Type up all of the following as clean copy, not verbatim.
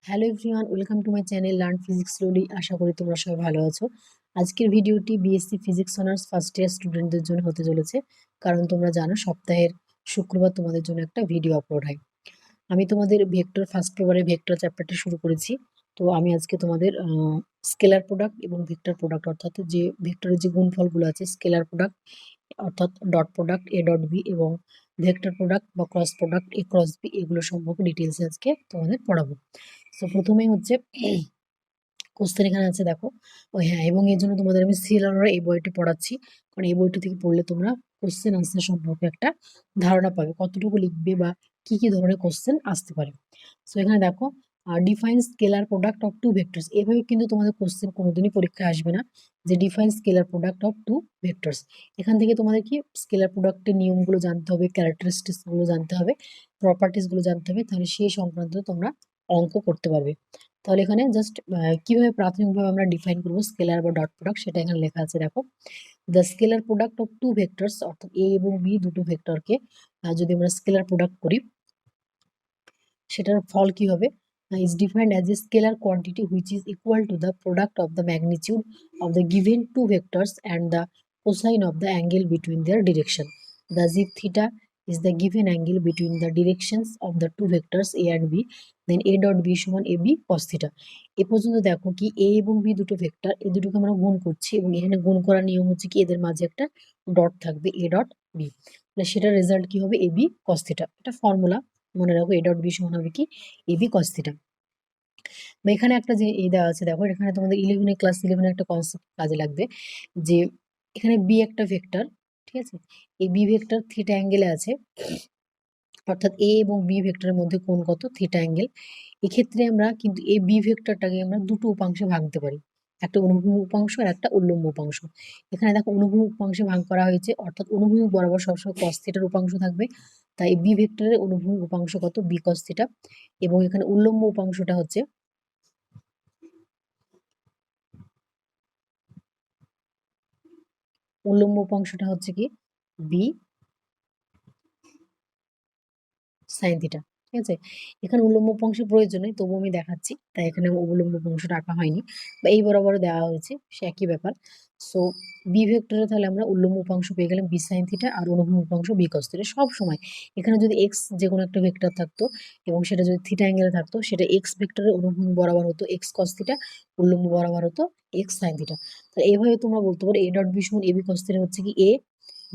Hello everyone, welcome to my channel learn physics slowly. আশা করি তোমরা সবাই ভালো আছো। আজকের ভিডিওটি BSc physics honours first year স্টুডেন্টদের জন্য হতে চলেছে, কারণ তোমরা জানো সপ্তাহের শুক্রবার তোমাদের জন্য একটা ভিডিও আপলোড হয়। আমি তোমাদের ভেক্টর ফার্স্ট পেপারে ভেক্টর চ্যাপ্টারটি শুরু করেছি। তো আমি আজকে তোমাদের স্কেলার প্রোডাক্ট এবং ভেক্টর প্রোডাক্ট অর্থাৎ যে ভেক্টরের যে গুণফলগুলো আছে, স্কেলার প্রোডাক্ট অর্থাৎ dot product A dot B এবং ভেক্টর প্রোডাক্ট বা cross product A cross B, এগুলো সম্পর্কে ডিটেলসে আজকে তোমাদের পড়াবো। তো প্রথমেই হচ্ছে কোশ্চেন এখানে আছে, দেখো। ও হ্যাঁ, এবং এর জন্য তোমাদের আমি সিএলআর এই বইটি পড়াচ্ছি, কারণ এই বইটি থেকে পড়লে তোমরা কোশ্চেন আনসার সম্পর্কে একটা ধারণা পাবে, কতটুকু লিখবে বা কি কি ধরনের কোশ্চেন আসতে পারে। সো এখানে দেখো, define scalar product of two vectors. এভাবে কিন্তু তোমাদের কোশ্চেন কোনোদিনই পরীক্ষায় আসবে না যে define scalar product of two vectors. এখান থেকে তোমাদের কি স্কেলার প্রোডাক্টের নিয়মগুলো জানতে হবে, ক্যারেক্টারিস্টিক্স গুলো জানতে হবে, প্রপার্টিস গুলো জানতে হবে, তাহলে সেই সংক্রান্ত তোমরা অঙ্ক করতে পারবে। তাহলে এখানে জাস্ট কিভাবে প্রাথমিকভাবে আমরা ডিফাইন করবো স্কেলার বা ডট প্রোডাক্ট, সেটা এখানে লেখা আছে, দেখো। The scalar product of two vectors, অর্থাৎ এ এবং বি দুটো ভেক্টরকে যদি আমরা স্কেলার প্রোডাক্ট করি, সেটার ফল কি হবে, is defined as a scalar quantity which is equal to the product of the magnitude of the given two vectors and the cosine of the angle between their direction. Thus, if theta is the given angle between the directions of the two vectors a and b, then a dot b সমান ab cos theta. এ পর্যন্ত দেখো কি a এবং b দুটো vector, এই দুটোকে আমরা গুণ করছি এবং এখানে গুণ করার নিয়ম হচ্ছে কি এদের মাঝে একটা ডট থাকবে a ডট b, তাহলে সেটার রেজাল্ট কি হবে ab cos theta। এটা ফর্মুলা মনে রাখো, এ ডট বি সমান হবে কি এবি কস থিটা। বা এখানে একটা যে দেওয়া আছে, দেখো এখানে তোমাদের ক্লাস 11 একটা কনসেপ্ট কাজে লাগবে, যে এখানে বি একটা ভেক্টর, ঠিক আছে, এই বি ভেক্টর থিটা অ্যাঙ্গেলে আছে, অর্থাৎ এ এবং বি ভেক্টরের মধ্যে কোণ কত, থিটা অ্যাঙ্গেল। এক্ষেত্রে আমরা কিন্তু এই বি ভেক্টরটাকে আমরা দুটো উপাংশে ভাঙতে পারি, একটা অনুভূমিক উপাংশ আর একটা উল্লম্ব উপাংশ। এখানে দেখো অনুভূমিক উপাংশে ভাগ করা হয়েছে, অর্থাৎ অনুভূমিক বরাবর সবসময় cos থিটার উপাংশ থাকবে, তাই বি ভেক্টরের অনুভূমিক উপাংশ কত, বি cos থিটা। এবং এখানে উল্লম্ব উপাংশটা হচ্ছে কি বি সাইন থিটা, ঠিক আছে। এখানে উল্লম্ব উপাংশের প্রয়োজন নেই, তবুও আমি দেখাচ্ছি, তাই এখানে উল্লম্ব উপাংশটা আঁকা হয়নি, বা এই বরাবর দেওয়া হয়েছে, সে একই ব্যাপার। সো বি ভেক্টরে তাহলে আমরা উল্লম্ব উপাংশ পেয়ে গেলাম বি সাইন থিটা, আর অনুভূমিক উপাংশ বি কস থিটা। সব সময় এখানে যদি এক্স যে কোনো একটা ভেক্টর থাকতো এবং সেটা যদি থিটা অ্যাঙ্গেলে থাকতো, সেটা এক্স ভেক্টরের অনুভূমিক বরাবর হতো এক্স কস থিটা, উল্লম্ব বরাবর হতো এক্স সাইন থিটা। তাহলে এইভাবে তোমরা বলতে পারো এ ডট বি সমান এ বি কস থিটা হচ্ছে কি এ,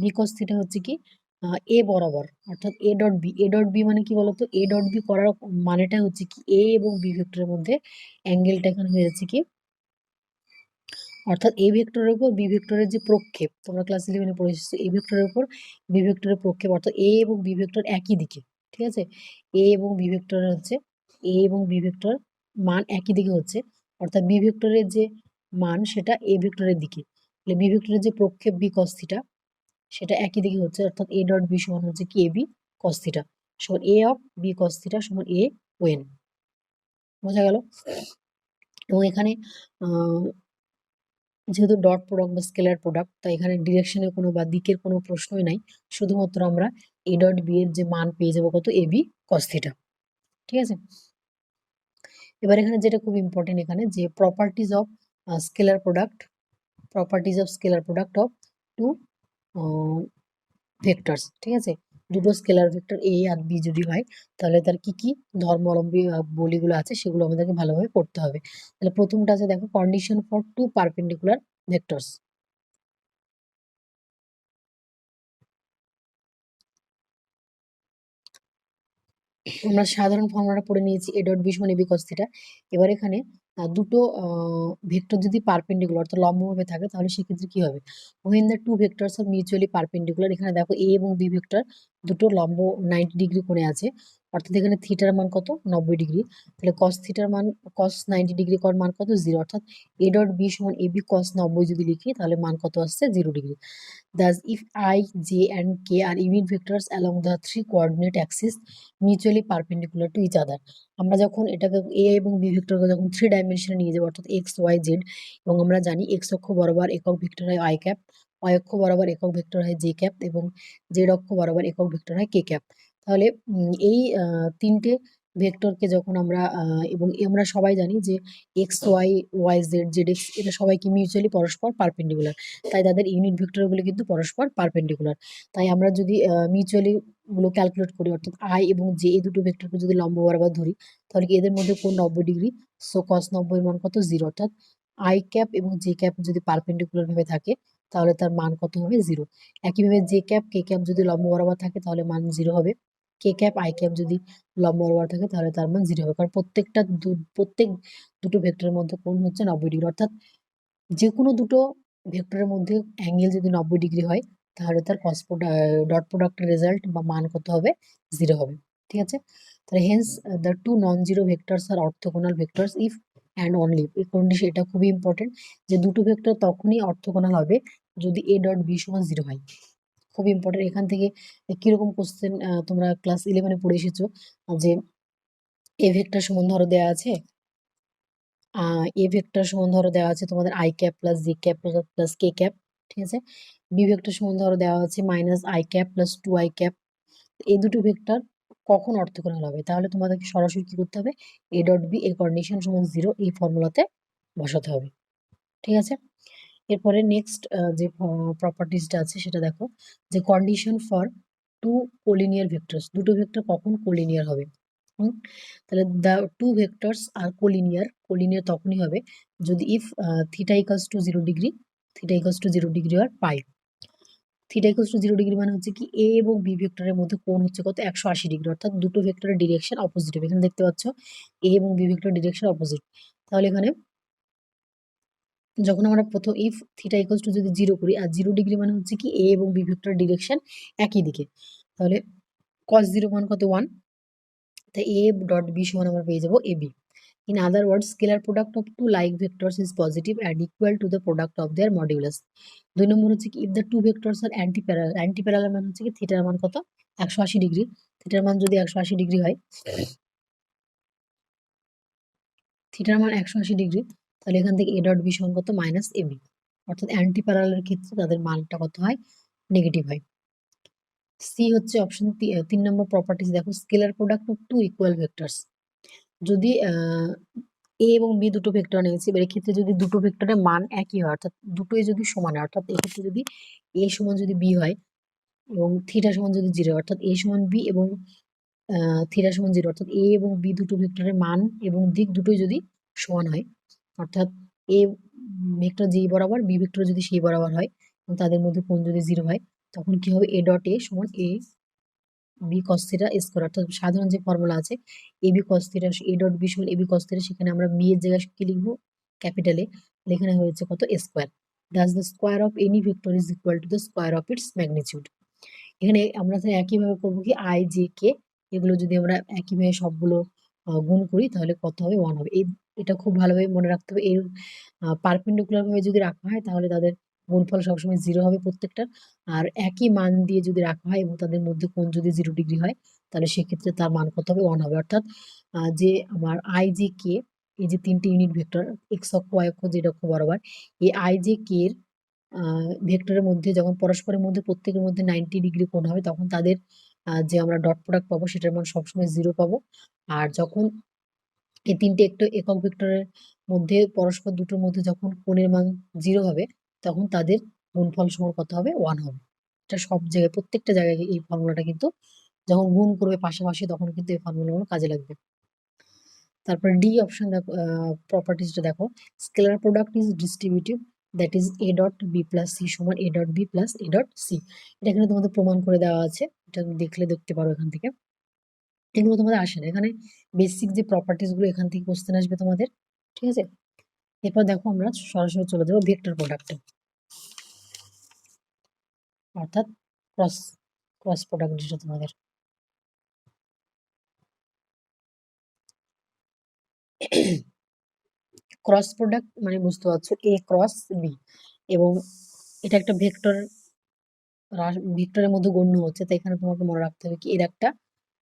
বি কস থিটা হচ্ছে কি এ বরাবর, অর্থাৎ A dot B. A dot B মানে কি বলতো, এ ডট বি করার মানেটা হচ্ছে কি এ এবং বি ভেক্টরের মধ্যে অ্যাঙ্গেলটা এখানে হয়ে যাচ্ছে কি, অর্থাৎ এ ভেক্টরের উপর বি ভেক্টরের যে প্রক্ষেপ, তোমরা ক্লাস 11 পড়ে এসেছো, এ ভেক্টরের উপর বি ভেক্টরের প্রক্ষেপ, অর্থাৎ এ এবং বি ভেক্টর একই দিকে, ঠিক আছে। এ এবং বি ভেক্টরের হচ্ছে এ এবং বি ভেক্টর মান একই দিকে হচ্ছে, অর্থাৎ বি ভেক্টরের যে মান সেটা এ ভেক্টরের দিকে, তাহলে বি ভেক্টরের যে প্রক্ষেপ বি কস থিটা সেটা একই দিকে হচ্ছে, অর্থাৎ এ ডট বি সমান হচ্ছে কি এ বি কস থিটা সমান এ অফ বি কস থিটা সমান এ ওয়েন। বোঝা গেল। এবং এখানে যেহেতু ডট প্রোডাক্ট বা স্কেলার প্রোডাক্ট, তাই এখানে ডিরেকশনের কোনো বা দিকের কোনো প্রশ্নই নাই, শুধুমাত্র আমরা এ ডট বি এর যে মান পেয়ে যাবো কত, এ বি কস থিটা, ঠিক আছে। এবার এখানে যেটা খুব ইম্পর্টেন্ট, এখানে যে properties of scalar product, of two vectors, ঠিক আছে। দুটো স্কেলার ভেক্টর এ আর বি যদি হয়, তাহলে তার কি কি ধর্মাবলম্বী বলিগুলো আছে সেগুলো আমাদেরকে ভালোভাবে পড়তে হবে। তাহলে প্রথমটা আছে, দেখো, condition for two perpendicular vectors. আমরা সাধারণ ফর্মুলাটা পড়ে নিয়েছি, এ ডট বি সমান এবি কস থিটা। এবার এখানে দুটো ভেক্টর যদি পারপেন্ডিকুলার অর্থাৎ লম্বভাবে থাকে, তাহলে সেক্ষেত্রে কি হবে, when the two vectors are mutually perpendicular। এখানে দেখো এ এবং বি ভেক্টর দুটো লম্ব 90 ডিগ্রি কোণে আছে, অর্থাৎ এখানে থিটার মান কত, 90 ডিগ্রি। তাহলে কস থিটার মান, কস 90 ডিগ্রি কর মান কত, 0, অর্থাৎ এ ডট বি সমান এবি কস 90 যদি লিখি, তাহলে মান কত আসছে, 0 degree. Thus, if I, J, and K are unit vectors along the three coordinate axes mutually perpendicular to each other, আমরা যখন এটাকে এ এবং বি ভেক্টরকে যখন থ্রি ডাইমেনশনে নিয়ে যাবো, অর্থাৎ এক্স ওয়াই জেড, এবং আমরা জানি এক্স অক্ষ বরাবর একক ভেক্টর হয় আই ক্যাপ, ওয়াই অক্ষ বরাবর একক ভেক্টর হয় জে ক্যাপ, এবং জেড অক্ষ বরাবর একক ভেক্টর হয় কে ক্যাপ। তাহলে এই তিনটে ভেক্টরকে যখন আমরা এবং আমরা সবাই জানি যে X Y, Y Z, Z X এটা সবাইকে মিউচুয়ালি পরস্পর পারপেন্ডিকুলার, তাই তাদের ইউনিট ভেক্টরগুলো কিন্তু পরস্পর পারপেন্ডিকুলার। তাই আমরা যদি মিউচুয়ালি গুলো ক্যালকুলেট করি, অর্থাৎ আই এবং জে এই দুটো ভেক্টরকে যদি লম্ব বরাবর ধরি, তাহলে কি এদের মধ্যে কোণ 90 ডিগ্রি, সো কস 90 এর মান কত, 0। অর্থাৎ আই ক্যাপ এবং জে ক্যাপ যদি পারপেন্ডিকুলার ভাবে থাকে তাহলে তার মান কত হবে, 0। একইভাবে জে ক্যাপ কে ক্যাপ যদি লম্ব বরাবর থাকে তাহলে মান 0 হবে। কে ক্যাপ আই ক্যাপ যদি লম্ব বরাবর থাকে তাহলে তার মান 0 হবে, কারণ প্রত্যেক দুটো ভেক্টরের মধ্যে কোণ হচ্ছে 90 ডিগ্রি। অর্থাৎ যে কোনো দুটো ভেক্টরের মধ্যে অ্যাঙ্গেল যদি 90 ডিগ্রি হয় তাহলে তার ডট প্রোডাক্টের রেজাল্ট বা মান কত হবে, 0 হবে। ঠিক আছে, তাহলে hence the two non zero vectors are orthogonal vectors if and only, এই কন্ডিশন এটা খুবই ইম্পর্টেন্ট যে দুটো ভেক্টর তখনই অর্থোগোনাল হবে যদি এ ডট বি সমান 0 হয়। খুব ইম্পর্টেন্ট। এখান থেকে কিরকম কোশ্চেন তোমরা ক্লাস 11-এ পড়ে এসেছো, যে এ ভেক্টর সমান ধরো দেওয়া আছে, এ ভেক্টর সমান ধরো দেওয়া আছে তোমাদের I cap plus G cap plus K cap. ঠিক আছে, বি ভেক্টর সমান ধরো দেওয়া আছে minus I cap plus 2 I cap. এই দুটো ভেক্টর কখন অর্থগোনাল হবে, তাহলে তোমাদেরকে সরাসরি কি করতে হবে, এ ডট বি এর কন্ডিশন সমান 0 এই ফর্মুলাতে বসাতে হবে। ঠিক আছে, এরপরে নেক্সট যে প্রপার্টিসটা আছে সেটা দেখো, যে condition for two collinear vectors, দুটো ভেক্টর কখন কোলিনিয়ার হবে। তাহলে the two vectors are collinear, collinear তখনই হবে যদি if theta equals to 0 degree, theta equals to 0 degree আর pi. Theta equals to 0 degree মানে হচ্ছে কি এ এবং বি ভেক্টরের মধ্যে কোণ হচ্ছে কত, 180 ডিগ্রি, অর্থাৎ দুটো ভেক্টরের ডিরেকশন অপোজিট হবে। এখানে দেখতে পাচ্ছ এ এবং বি ভেক্টরের ডিরেকশন অপোজিট। তাহলে এখানে যখন আমরা প্রথম ইফ থিটা ইকুয়ালস টু যদি 0 করি, আর 0 ডিগ্রি মানে হচ্ছে কি এ এবং বি ভেক্টর ডিরেকশন একই দিকে, তাহলে cos 0 মান কত, 1। তাই এ ডট বি সমান আমরা পেয়ে যাবো A B. In other words scalar product of two like vectors is positive and equal to the product of their modulus. 2 নম্বর হচ্ছে কি if the two vectors are anti parallel, anti parallel মানে হচ্ছে কি থিটার মান কত, 180 ডিগ্রি। থিটার মান যদি 180 ডিগ্রি হয়, থিটার মান 180 ডিগ্রি, তাহলে এখান থেকে এ ডট বি সমান কত, মাইনাস এ বি। অর্থাৎ অ্যান্টি প্যারালালের ক্ষেত্রে তাদের মানটা কত হয়, নেগেটিভ হয়। সি হচ্ছে অপশন 3 নম্বর প্রপার্টিজ দেখো, scalar product of two equal vectors. যদি এ এবং বি দুটো ভেক্টর নিয়েছি, এবার এক্ষেত্রে যদি দুটো ভেক্টরের মান একই হয়, অর্থাৎ দুটোই যদি সমান হয়, অর্থাৎ এক্ষেত্রে যদি এ সমান যদি বি হয় এবং থিটা সমান যদি 0, অর্থাৎ এ সমান বি এবং থিটা সমান 0, অর্থাৎ এ এবং বি দুটো ভেক্টরের মান এবং দিক দুটোই যদি সমান হয়, অর্থাৎ এ ভেক্টর যেই বরাবর, বি ভেক্টর যদি সেই বরাবর হয় এবং তাদের মধ্যে কোণ যদি 0 হয়, তখন কি হবে, এ ডট এ সমান A B cos theta square. অর্থাৎ সাধারণ যে ফর্মুলা আছে A B cos theta, A dot B সমান এ বি কস থিটা, সেখানে আমরা বি এর জায়গায় কি লিখবো, ক্যাপিটালে। এখানে হয়েছে কত, square. Das the square of any vector is equal to the square of its magnitude. এখানে আমরা একইভাবে করবো কি আই জে কে, এগুলো যদি আমরা একইভাবে সবগুলো গুণ করি তাহলে কত হবে, 1 হবে। এটা খুব ভালোভাবে মনে রাখতে হবে। এর পারপেন্ডিকুলার ভাবে যদি রাখা হয় তাহলে তাদের গুণফল সবসময় 0 হবে প্রত্যেকটার। আর একই মান দিয়ে যদি রাখা হয় এবং তাদের মধ্যে কোণ যদি 0 ডিগ্রি হয় তাহলে সেক্ষেত্রে তার মান কত হবে, 1 হবে। অর্থাৎ যে আমার আই জে কে, এই যে তিনটে ইউনিট ভেক্টর এক্স অক্ষ ওয়াই অক্ষ জেড অক্ষ বরাবর, এই আই জে কে এর ভেক্টরের মধ্যে যখন পরস্পরের মধ্যে প্রত্যেকের মধ্যে 90 ডিগ্রি কোণ হবে তখন তাদের যে আমরা ডট প্রোডাক্ট পাবো সেটার মান সবসময় 0 পাবো। আর যখন এই তিনটে একটু একক ভেক্টরের মধ্যে পরস্পর দুটোর মধ্যে যখন কোণের মান 0 হবে তখন তাদের গুণফল সমান কত হবে, 1 হবে। এটা সব জায়গায় প্রত্যেকটা জায়গায় এই ফর্মুলাটা কিন্তু যখন গুণ করবে পাশাপাশি তখন কিন্তু এই ফর্মুলাগুলো কাজে লাগবে। তারপর ডি অপশন দেখো, প্রপার্টিজটা দেখো, scalar product is distributive, that is A dot B plus C সমান A dot B plus A dot C. এটা এখানে তোমাদের প্রমাণ করে দেওয়া আছে, এটা দেখলে দেখতে পারো এখান থেকে। এগুলো তোমাদের আসে না, এখানে বেসিক যে প্রপার্টিজ গুলো এখান থেকে কোশ্চেন আসবে তোমাদের। ঠিক আছে, এরপর দেখো আমরা সরাসরি চলে যাবো ভেক্টর প্রোডাক্টে, অর্থাৎ ক্রস ক্রস প্রোডাক্ট যেটা তোমাদের। ক্রস প্রোডাক্ট মানে বুঝতে পারছো এ ক্রস বি, এবং এটা একটা ভেক্টরের মধ্যে গণ্য হচ্ছে, তাই এখানে তোমাকে মনে রাখতে হবে কি এর একটা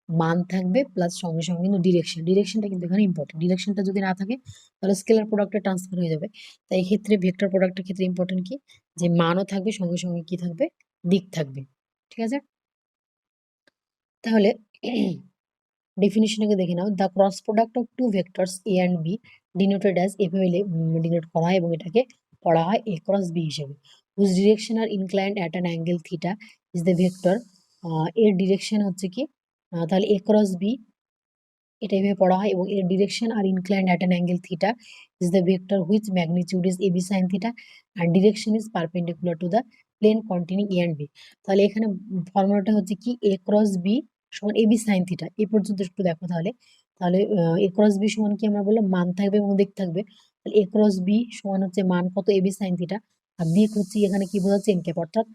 মান থাকবে প্লাস সঙ্গে সঙ্গে কিন্তু ডিরেকশনটা কিন্তু এখানে ইম্পর্টেন্ট। ডিরেকশনটা যদি না থাকে তাহলে স্কেলার প্রোডাক্টে ট্রান্সফার হয়ে যাবে। তাই এই ক্ষেত্রে ভেক্টর প্রোডাক্টের ক্ষেত্রে ইম্পর্টেন্ট কি, যে মানও থাকবে সঙ্গে সঙ্গে কি থাকবে, দিক থাকবে। ঠিক আছে, তাহলে ডেফিনিশনটাকে দেখে নাও। The cross product of two vectors A and B denoted as, এভাবে ডিনোট করা হয় এবং এটাকে পড়া হয় এ ক্রস বি হিসেবে। Whose direction are inclined at an angle theta is the vector. এর ডিরেকশন হচ্ছে কি, তাহলে এ ক্রস বি এটা এভাবে পড়া হয় এবং এর direction are inclined at an angle theta is the vector which magnitude is AB sine theta and direction is perpendicular to the plane continuing A and B. তাহলে এখানে ফর্মুলাটা হচ্ছে কি, এ ক্রস বি সমান এবি সাইন থিটা। এই পর্যন্ত একটু দেখো তাহলে। তাহলে এ ক্রস বি সমান কি আমরা বললাম, মান থাকবে এবং দিক থাকবে। তাহলে এ ক্রস বি সমান হচ্ছে মান কত, এবি সাইন থিটা, আর দিক হচ্ছে এখানে কি বোঝাচ্ছে, এন ক্যাপ। অর্থাৎ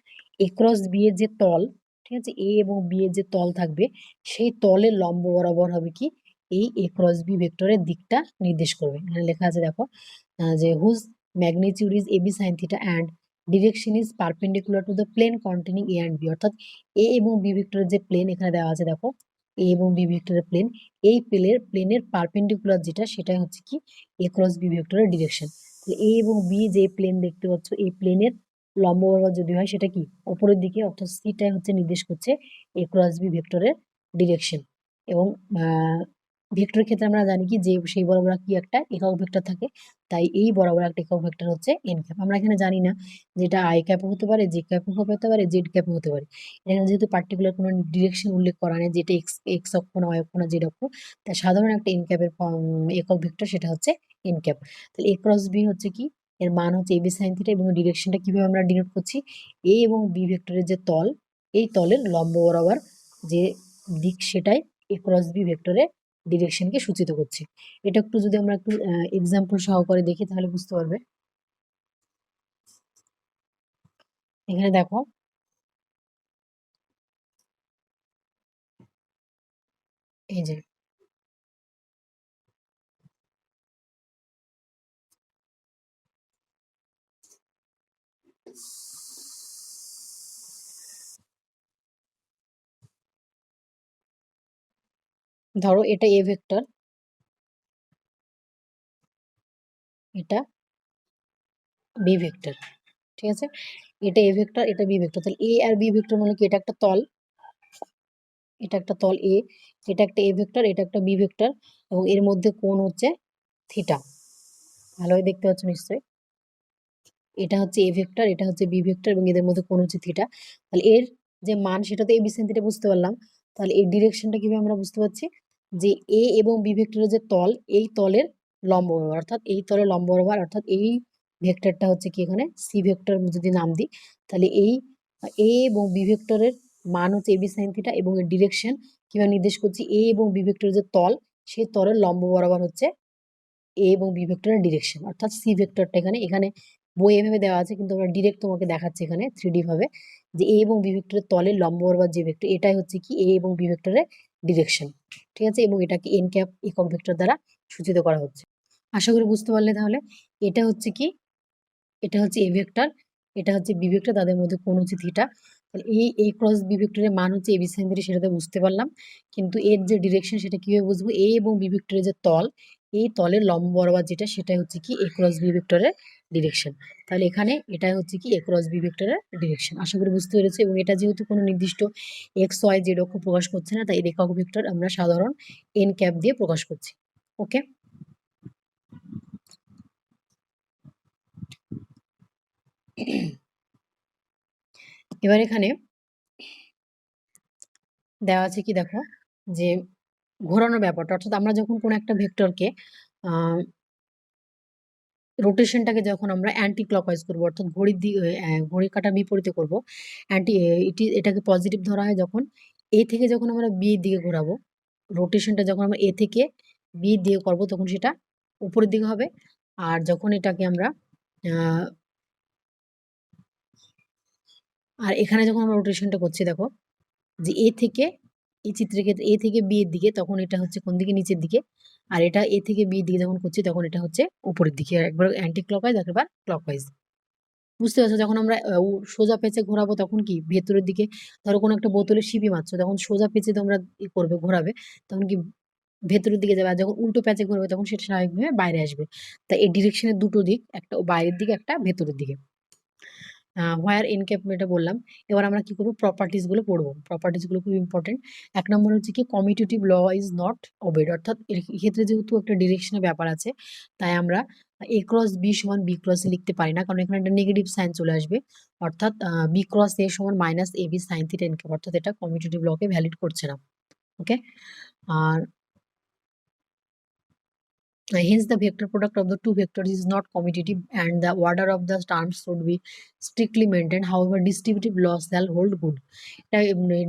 এ ক্রস বি এর যে তল, ঠিক আছে, এ এবং বি এর যে তল থাকবে সেই তলের লম্ব বরাবর হবে কি এই এ ক্রস বি ভেক্টরের দিকটা নির্দেশ করবে। এখানে লেখা আছে দেখো, যে whose magnitude is AB sine theta and direction is perpendicular to the plane containing A and B. অর্থাৎ এ এবং বি ভেক্টরের যে প্লেন এখানে দেওয়া আছে দেখো, এ এবং বি ভেক্টরের প্লেন, এই প্লেনের পারপেন্ডিকুলার যেটা সেটাই হচ্ছে কি এ ক্রস বি ভেক্টরের ডিরেকশন। এ এবং বি যে প্লেন দেখতে পাচ্ছ, এই প্লেনের লম্ব বরাবর যদি হয় সেটা কি উপরের দিকে, অর্থাৎ সিটাই হচ্ছে নির্দেশ করছে এ ক্রস বি ভেক্টরের ডিরেকশন। এবং ভেক্টরের ক্ষেত্রে আমরা জানি কি যে সেই বরাবর কি একটা একক ভেক্টর থাকে, তাই এই বরাবর একটা একক ভেক্টর হচ্ছে এন ক্যাপ। আমরা এখানে জানি না যেটা আই ক্যাপও হতে পারে, জে ক্যাপও হতে পারে, জেড ক্যাপও হতে পারে। এখানে যেহেতু পার্টিকুলার কোনো ডিরেকশন উল্লেখ করা নেই যেটা এক্স এক্স অক্ষ না ওয়াই অক্ষ না জেড অক্ষ, তাই সাধারণ একটা এন ক্যাপের একক ভেক্টর সেটা হচ্ছে এন ক্যাপ। তাহলে এ ক্রস বি হচ্ছে কি, এর মান হচ্ছে এবি সাইন থিটা এবং ডিরেকশনটা কিভাবে আমরা ডিনোট করছি, এ এবং বি ভেক্টরের যে তল, এই তলের লম্ব বরাবর যে দিক সেটাই এ ক্রস বি ভেক্টরের ডিরেকশনকে সূচিত করছে। এটা একটু যদি আমরা একটু এক্সাম্পল সহকারে দেখি তাহলে বুঝতে পারবে। এখানে দেখো, এই যে ধরো এটা এ ভেক্টর, এটা বি ভেক্টর, ঠিক আছে, এটা এ ভেক্টর এটা বি ভেক্টর। তাহলে এ আর বি ভেক্টর মানে কি, এটা একটা তল, এটা একটা তল এ, এটা একটা এ ভেক্টর এটা একটা বি ভেক্টর, এবং এর মধ্যে কোণ হচ্ছে থিটা। ভালোই দেখতে পাচ্ছ নিশ্চয়ই, এটা হচ্ছে এ ভেক্টর এটা হচ্ছে বি ভেক্টর এবং এদের মধ্যে কোণ হচ্ছে থিটা। তাহলে এর যে মান সেটা তো এ বি সাইন থিটা বুঝতে পারলাম। তাহলে এই ডিরেকশনটা কিভাবে আমরা বুঝতে পারছি, যে এ এবং বি ভেক্টরের যে তল, এই তলের লম্ব বরাবর, অর্থাৎ এই তলের লম্ব বরাবর, অর্থাৎ এই ভেক্টরটা হচ্ছে কি এখানে সি ভেক্টর যদি নাম দিই, তাহলে এই এ এবং বি ভেক্টরের মান হচ্ছে এ বি সাইন থিটা এবং এর ডিরেকশন কিভাবে নির্দেশ করছি, এ এবং বি ভেক্টরের যে তল সেই তলের লম্ব বরাবর হচ্ছে এ এবং বি ভেক্টরের ডিরেকশন। অর্থাৎ সি ভেক্টরটা এখানে এখানে বই এভাবে দেওয়া আছে কিন্তু আমরা ডিরেক্ট তোমাকে দেখাচ্ছি এখানে 3D ভাবে, যে এ এবং বি ভেক্টরের তলের লম্ব বরাবর যে ভেক্টর এটাই হচ্ছে কি এ এবং বি ভেক্টরের ডিরেকশন, ঠিক আছে, এবং এটাকে এন ক্যাপ একক ভেক্টর দ্বারা সূচিত করা হচ্ছে। আশা করি বুঝতে পারলে তাহলে। এটা হচ্ছে কি, এটা হচ্ছে এ ভেক্টর এটা হচ্ছে বি ভেক্টর, তাদের মধ্যে কোণ হচ্ছে থিটা। তাহলে এই এ ক্রস বি ভেক্টরের মান হচ্ছে এ বি সাইন থিটা, সেটা তো বুঝতে পারলাম। কিন্তু এর যে ডিরেকশন সেটা কিভাবে বুঝবো, এ এবং বি ভেক্টরের যে তল, এই তলের লম্ব বরাবর যেটা সেটাই হচ্ছে কি এ ক্রস বি ভেক্টরের ডিরেকশন। তাহলে এখানে এটাই হচ্ছে কি এ ক্রস বি ভেক্টরের ডিরেকশন। আশা করি বুঝতে পেরেছি। এবং এটা যেহেতু কোনো নির্দিষ্ট এক্স ওয়াই জেড অক্ষ প্রকাশ করছে না, তাই এর একক ভেক্টর আমরা সাধারণ এন ক্যাপ দিয়ে প্রকাশ করছি। ওকে, এবার এখানে দেওয়া আছে কি দেখো, যে ঘোরানোর ব্যাপারটা, অর্থাৎ আমরা যখন কোনো একটা ভেক্টরকে রোটেশনটাকে যখন আমরা অ্যান্টি ক্লকওয়াইজ করবো, অর্থাৎ ঘড়ির দিকে ঘড়ির কাঁটার বিপরীতে করবো, অ্যান্টি এটাকে পজিটিভ ধরা হয় যখন এ থেকে যখন আমরা বি এর দিকে ঘোরাবো, রোটেশনটা যখন আমরা এ থেকে বি এর দিকে করবো তখন সেটা উপরের দিকে হবে। আর যখন এটাকে আমরা আহ, আর এখানে যখন আমরা রোটেশনটা করছি দেখো, যে এ থেকে, এই চিত্রের ক্ষেত্রে এ থেকে বি এর দিকে, তখন এটা হচ্ছে কোন দিকে, নিচের দিকে। আর এটা এ থেকে বি এর দিকে যখন করছি তখন এটা হচ্ছে উপরের দিকে, একবার অ্যান্টি ক্লকওয়াইজ একবার ক্লকওয়াইজ। বুঝতে পারছো, যখন আমরা সোজা পেঁচে ঘোরাবো তখন কি ভেতরের দিকে, ধরো কোনো একটা বোতলে সিপি মারছো তখন সোজা পেঁচে তোমরা করবে ঘোরাবে, তখন কি ভেতরের দিকে যাবে। আর যখন উল্টো প্যাচে ঘোরাবে তখন সেটা স্বাভাবিকভাবে বাইরে আসবে। তাই এই ডিরেকশনের দুটো দিক, একটা বাইরের দিকে একটা ভেতরের দিকে। হোয়ার এনক্যাপ এটা বললাম। এবার আমরা কি করবো, প্রপার্টিসগুলো পড়বো। প্রপার্টিসগুলো খুব ইম্পর্টেন্ট। ১ নম্বর হচ্ছে কি commutative law is not obeyed, অর্থাৎ এক্ষেত্রে যেহেতু একটা ডিরেকশনের ব্যাপার আছে, তাই আমরা এ ক্রস বি সমান বি ক্রস এ লিখতে পারি না, কারণ এখানে একটা নেগেটিভ সাইন চলে আসবে। অর্থাৎ বি ক্রস এ সমান minus A B sine theta NCAP, অর্থাৎ এটা কমিউটেটিভ লকে ভ্যালিড করছে না। ওকে, আর hence the vector product of the two vectors is not commutative and the order of the terms should be strictly maintained. However, distributive laws shall hold good. এটা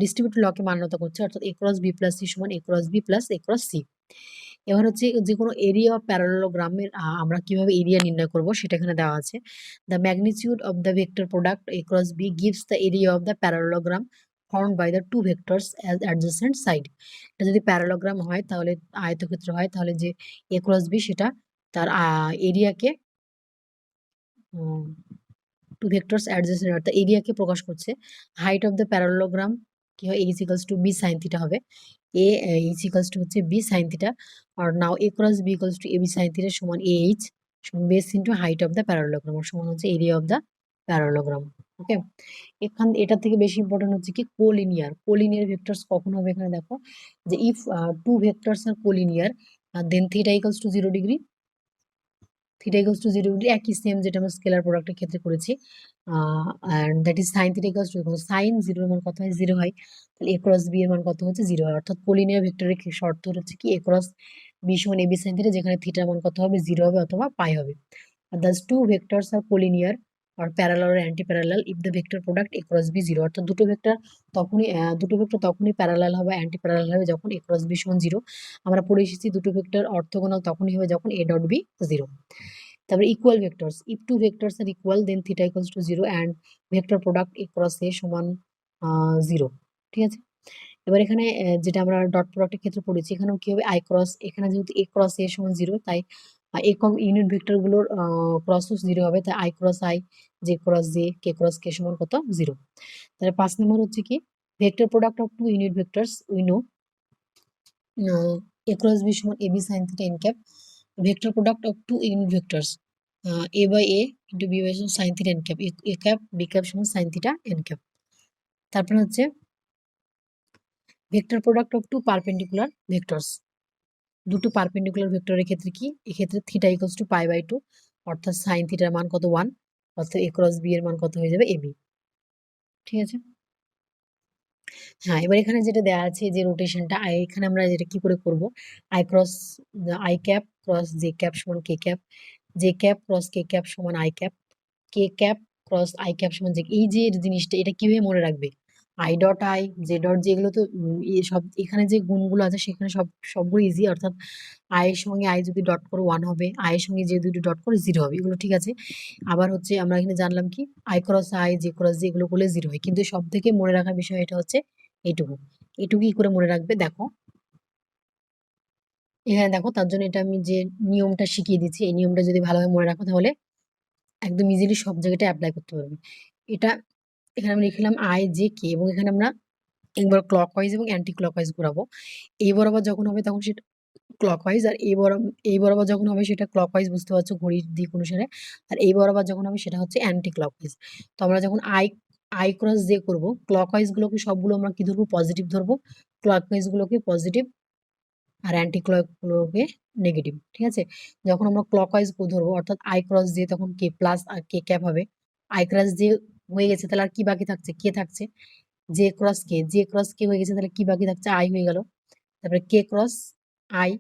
distributive লকে মান্যতা করছে, অর্থাৎ a cross b plus c সমান a cross b plus a cross c। এবার হচ্ছে যে কোনো এরিয়া অফ প্যারালেলোগ্রামের আমরা কিভাবে এরিয়া নির্ণয় করব সেটা এখানে দেওয়া আছে। The magnitude of the vector product a cross b gives the area of the parallelogram formed by the two vectors as adjacent side. এটা যদি প্যারালোগ্রাম হয়, তাহলে আয়তক্ষেত্র হয়, তাহলে যে a cross b সেটা তার এরিয়াকে টু ভেক্টরস অ্যাডজেসেন্ট অর্থাৎ এরিয়াকে প্রকাশ করছে। হাইট অফ দ্য প্যারালোগ্রাম কি হয়, a is equals to b sin theta হবে। a is equals to হচ্ছে b sin theta, আর now a cross b equals to ab sin theta সমান ah সমান base into height of the parallelogram সমান হচ্ছে area of the parallelogram. Okay, এটা থেকে বেশি ইম্পর্টেন্ট হচ্ছে কি কোলিনিয়ার। কোলিনিয়ার ভেক্টরস কখন হবে, এখানে দেখো যে if two vectors are collinear then theta equals to 0 degree, theta equals to 0 degree, একই সেম যেটা আমরা স্কেলার প্রোডাক্টের ক্ষেত্রে করেছি। And that is sine theta equals to, sine 0 এর মান কত হয়, 0 হয়, তাহলে a ক্রস b এর মান কত হচ্ছে, 0 হয়। অর্থাৎ কোলিনিয়ার ভেক্টরের শর্ত হচ্ছে কি a ক্রস b সমান ab sin থিটা, যেখানে থিটার মান কত হবে, 0 হবে অথবা পাই হবে। Thus two vectors are collinear or parallel or anti-parallel if the vector product a cross b 0, অর্থাৎ দুটো ভেক্টর তখনই প্যারালাল হবে, অ্যান্টি প্যারালাল হবে যখন a cross b সমান 0। আমরা পড়ে এসেছি দুটো ভেক্টর অর্থোগোনাল তখনই হবে যখন a dot b 0। তারপরে equal vectors, if two vectors are equal then theta equals to 0 and vector product a cross a সমান 0। ঠিক আছে, এবার এখানে যেটা আমরা ডট প্রোডাক্টের ক্ষেত্রে পড়েছি, এখানেও কি হবে, আই ক্রস, এখানে যেহেতু এ ক্রস এ সমান 0, তাই একক ইউনিট ভেক্টর গুলোর ক্রসও 0 হবে, তাই I cross I, J cross J, K cross K সমান কত, 0। তাহলে 5 নম্বর হচ্ছে কি vector product of two unit vectors we know a cross b সমান ab sin theta n cap, vector product of two unit vectors a by a into b by sin theta n cap, a cap b cap সমান sin theta n cap। তারপর হচ্ছে vector product of two perpendicular vectors, দুটো perpendicular ভেক্টরের ক্ষেত্রে কি, এক্ষেত্রে theta equals to pi by 2, অর্থাৎ sign থিটার মান কত 1, অর্থাৎ এ ক্রস বি এর মান কত হয়ে যাবে এবি। ঠিক আছে, হ্যাঁ, এবার এখানে যেটা দেওয়া আছে যে রোটেশনটা এখানে আমরা যেটা কি করে করব, I cross I cap cross J cap সমান K cap, J cap cross K cap সমান I cap, K cap cross I cap সমান জে। এই যে জিনিসটা এটা কিভাবে মনে রাখবে, I dot I J dot J, এগুলো তো সব এখানে যে গুণগুলো আছে সেখানে সবগুলো ইজি, অর্থাৎ আই এর সঙ্গে আই যদি ডট করে 1 হবে, আই এর সঙ্গে যে দুটো ডট করে 0 হবে, এগুলো ঠিক আছে। আবার হচ্ছে আমরা এখানে জানলাম কি I cross I J cross J এগুলো করলে 0 হয়, কিন্তু সব থেকে মনে রাখার বিষয় এটা হচ্ছে এইটুকু। এটুকু কি করে মনে রাখবে, দেখো এখানে দেখো, তার জন্য এটা আমি যে নিয়মটা শিখিয়ে দিচ্ছি, এই নিয়মটা যদি ভালোভাবে মনে রাখো তাহলে একদম ইজিলি সব জায়গাটা অ্যাপ্লাই করতে পারবে। এটা এখানে আমি লিখলাম আই জে কে, এবং এখানে আমরা একবার ক্লকওয়াইজ এবং অ্যান্টি ক্লকওয়াইজ ঘোরাবো। এই বরাবর যখন হবে তখন সেটা ক্লকওয়াইজ, আর এই বরাবর যখন হবে সেটা ক্লকওয়াইজ, বুঝতে পারছো ঘড়ির দিক অনুসারে। আর এই বরাবর যখন হবে সেটা হচ্ছে অ্যান্টি ক্লকওয়াইজ। তো আমরা যখন আই আই ক্রস জে করবো, ক্লকওয়াইজ গুলোকে সবগুলো আমরা কি ধরবো, পজিটিভ ধরবো, ক্লকওয়াইজ গুলোকে পজিটিভ, আর অ্যান্টি ক্লকগুলোকে নেগেটিভ। ঠিক আছে, যখন আমরা ক্লকওয়াইজ ধরবো অর্থাৎ আই ক্রস জে, তখন কে প্লাস আর কে ক্যাপ হবে। আই ক্রস জে হয়ে গেছে, তাহলে আর কি বাকি থাকছে, কে থাকছে। জে ক্রস কে, জে ক্রস কে হয়ে গেছে, তাহলে কি বাকি থাকছে, আই হয়ে গেল। তারপরে কে ক্রস আই,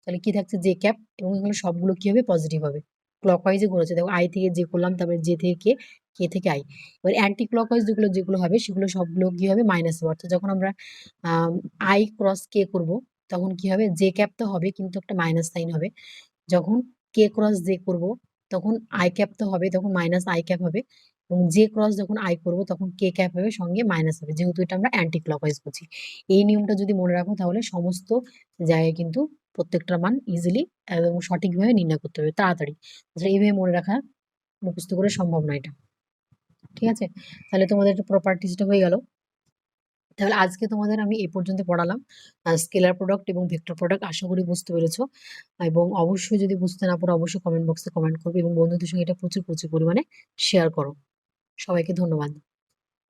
তাহলে কি থাকছে, জে ক্যাপ, এবং এগুলো সবগুলো কি হবে, পজিটিভ হবে। ক্লকওয়াইজে ঘুরেছে, দেখো আই থেকে জে করলাম, তারপরে জে থেকে কে, কে থেকে আই। এবার অ্যান্টি ক্লকওয়াইজ যেগুলো যেগুলো হবে সেগুলো সবগুলো কি হবে, মাইনাস হবে। অর্থাৎ যখন আমরা আই ক্রস কে করব তখন কি হবে, জে ক্যাপ তো হবে কিন্তু একটা মাইনাস সাইন হবে। যখন কে ক্রস জে করব তখন আই ক্যাপ তো হবে, তখন মাইনাস আই ক্যাপ হবে। এবং জে ক্রস যখন আই করব তখন কে ক্যাপ হবে, সঙ্গে মাইনাস হবে, যেহেতু এটা আমরা অ্যান্টি ক্লকওয়াইজ করছি। এই নিয়মটা যদি মনে রাখো তাহলে সমস্ত জায়গায় কিন্তু প্রত্যেকটার মান ইজিলি এবং সঠিকভাবে নির্ণয় করতে হবে তাড়াতাড়ি। আসলে এইভাবে মনে রাখা, মুখস্থ করে সম্ভব নয় এটা। ঠিক আছে, তাহলে তোমাদের প্রপার্টিসটা হয়ে গেল। তাহলে আজকে তোমাদের আমি এই পর্যন্ত পড়ালাম স্কেলার প্রোডাক্ট এবং ভেক্টর প্রোডাক্ট। আশা করি বুঝতে পেরেছো, এবং অবশ্যই যদি বুঝতে না পারো অবশ্যই কমেন্ট বক্সে কমেন্ট করবে, এবং বন্ধুদের সঙ্গে এটা প্রচুর প্রচুর পরিমাণে শেয়ার করো। সবাইকে ধন্যবাদ।